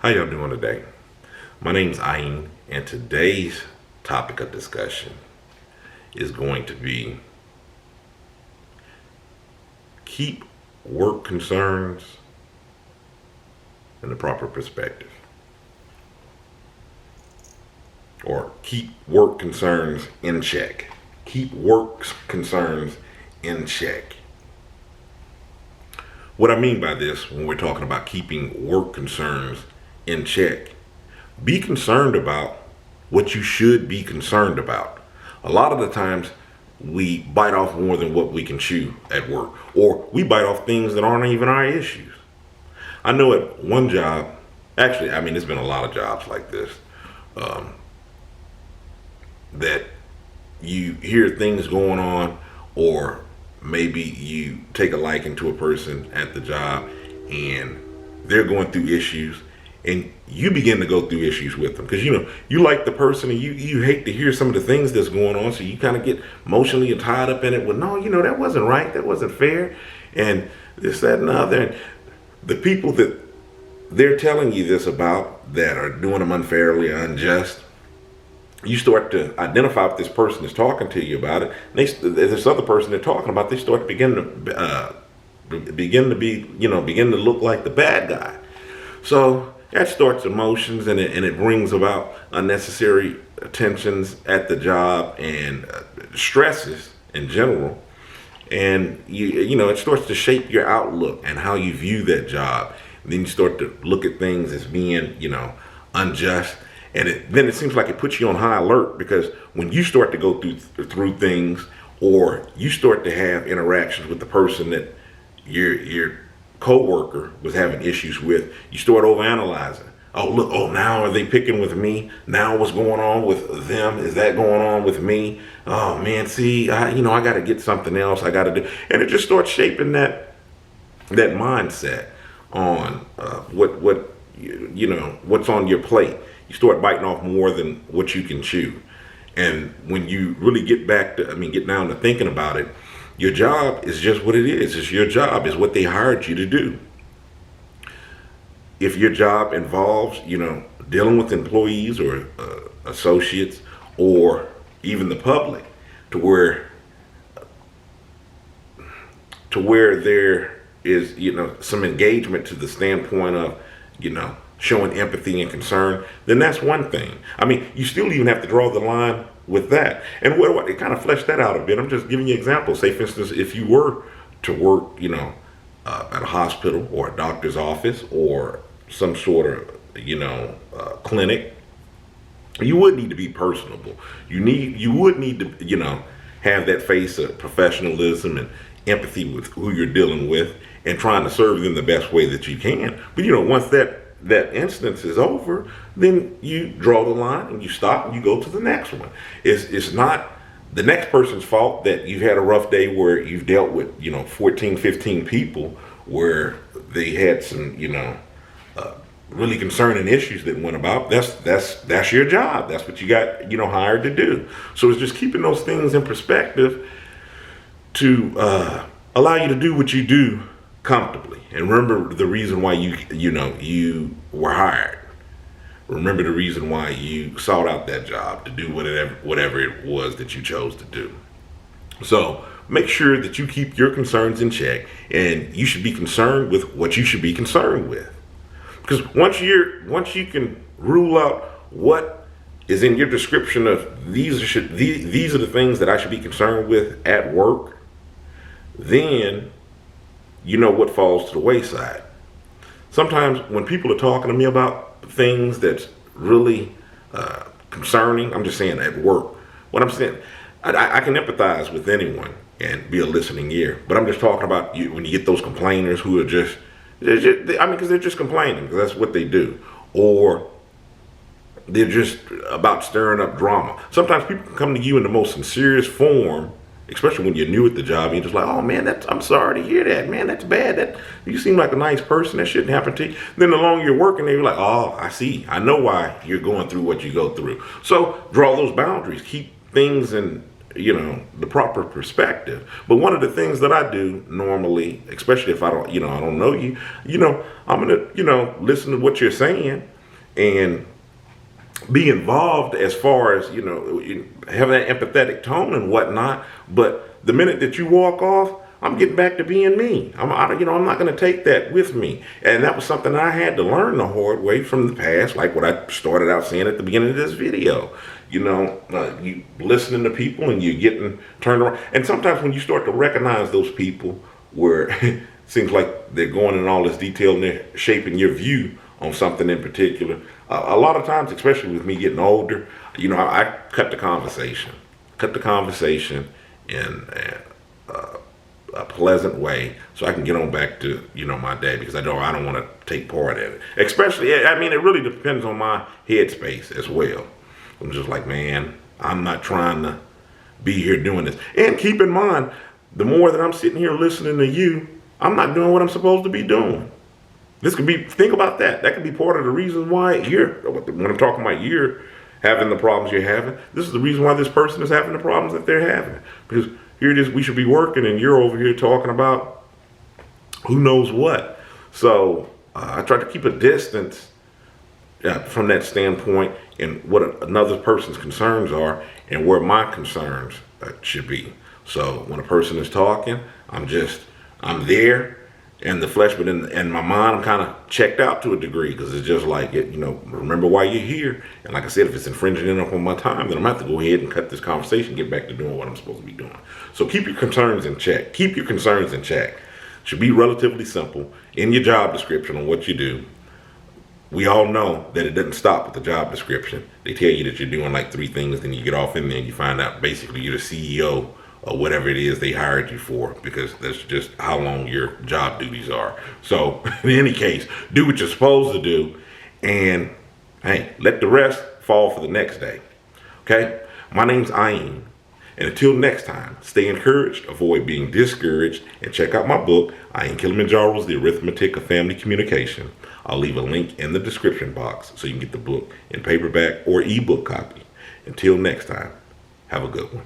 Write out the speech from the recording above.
How y'all doing today? My name's Ayin, and today's topic of discussion is going to be keep work concerns in the proper perspective, or keep work concerns in check. Keep work concerns in check. What I mean by this when we're talking about keeping work concerns in check, be concerned about what you should be concerned about. A lot of the times we bite off more than what we can chew at work, or we bite off things that aren't even our issues. I know at one job, actually, there's been a lot of jobs like this, that you hear things going on, or maybe you take a liking to a person at the job and they're going through issues, and you begin to go through issues with them because you like the person, and you hate to hear some of the things that's going on, so you kind of get emotionally tied up in it. Well, no, that wasn't right, that wasn't fair, and this, that, and the other. And the people that they're telling you this about that are doing them unfairly or unjust, you start to identify what this person is talking to you about it. This other person they're talking about, they start to begin to look like the bad guy. So that starts emotions, and it brings about unnecessary tensions at the job and stresses in general. And it starts to shape your outlook and how you view that job. And then you start to look at things as being, unjust. And then it seems like it puts you on high alert, because when you start to go through things, or you start to have interactions with the person that your co-worker was having issues with, you start overanalyzing. Oh, look, now are they picking with me? Now what's going on with them? Is that going on with me? Oh man, see, I got to get something else I got to do. And it just starts shaping that mindset on what's on your plate. You start biting off more than what you can chew. And when you really get down to thinking about it, your job is just what it is. It's your job, is what they hired you to do. If your job involves, dealing with employees or associates, or even the public, to where there is, some engagement to the standpoint of, showing empathy and concern, then that's one thing. You still even have to draw the line with that. And it kind of fleshed that out a bit. I'm just giving you examples. Say, for instance, if you were to work, at a hospital or a doctor's office or some sort of, clinic, you would need to be personable. You would need to, have that face of professionalism and empathy with who you're dealing with, and trying to serve them the best way that you can. But once that instance is over, then you draw the line and you stop and you go to the next one. It's not the next person's fault that you've had a rough day where you've dealt with 14, 15 people where they had some really concerning issues that went about. That's your job. That's what you got hired to do. So it's just keeping those things in perspective to allow you to do what you do comfortably. And remember the reason why you were hired. Remember the reason why you sought out that job, to do whatever it was that you chose to do. So make sure that you keep your concerns in check, and you should be concerned with what you should be concerned with. Because once you can rule out what is in your description of these are the things that I should be concerned with at work, then what falls to the wayside. Sometimes when people are talking to me about things that's really concerning, I'm just saying at work, what I'm saying, I can empathize with anyone and be a listening ear. But I'm just talking about when you get those complainers who are because they're just complaining, because that's what they do. Or they're just about stirring up drama. Sometimes people can come to you in the most sincerest form, especially when you're new at the job, and you're just like, oh man, I'm sorry to hear that, man, that's bad. You seem like a nice person, that shouldn't happen to you. Then the longer you're working, they're like, oh, I see, I know why you're going through what you go through. So draw those boundaries, keep things in the proper perspective. But one of the things that I do normally, especially if I don't know you, I'm gonna listen to what you're saying, and be involved as far as, having that empathetic tone and whatnot. But the minute that you walk off, I'm getting back to being me. I'm not going to take that with me. And that was something I had to learn the hard way from the past, like what I started out saying at the beginning of this video. You listening to people and you're getting turned around. And sometimes when you start to recognize those people where it seems like they're going in all this detail and they're shaping your view on something in particular, a lot of times, especially with me getting older, I cut the conversation in a pleasant way, so I can get on back to my day, because I don't want to take part in it. Especially, it really depends on my headspace as well. I'm just like, man, I'm not trying to be here doing this. And keep in mind, the more that I'm sitting here listening to you, I'm not doing what I'm supposed to be doing. Think about that. That could be part of the reason why when I'm talking about you're having the problems you're having, this is the reason why this person is having the problems that they're having. Because here it is, we should be working, and you're over here talking about who knows what. So I try to keep a distance from that standpoint, and what another person's concerns are and where my concerns should be. So when a person is talking, I'm I'm there in the flesh, but in my mind, I'm kind of checked out to a degree, because it's just like, remember why you're here. And like I said, if it's infringing enough on my time, then I'm going to have to go ahead and cut this conversation, get back to doing what I'm supposed to be doing. So keep your concerns in check. Should be relatively simple in your job description on what you do. We all know that it doesn't stop with the job description. They tell you that you're doing like 3 things, then you get off in there and you find out basically you're the CEO or whatever it is they hired you for, because that's just how long your job duties are. So in any case, do what you're supposed to do, and hey, let the rest fall for the next day. Okay? My name's Ayin, and until next time, stay encouraged, avoid being discouraged, and check out my book, Kilimanjaro's The Arithmetic of Family Communication. I'll leave a link in the description box so you can get the book in paperback or ebook copy. Until next time, have a good one.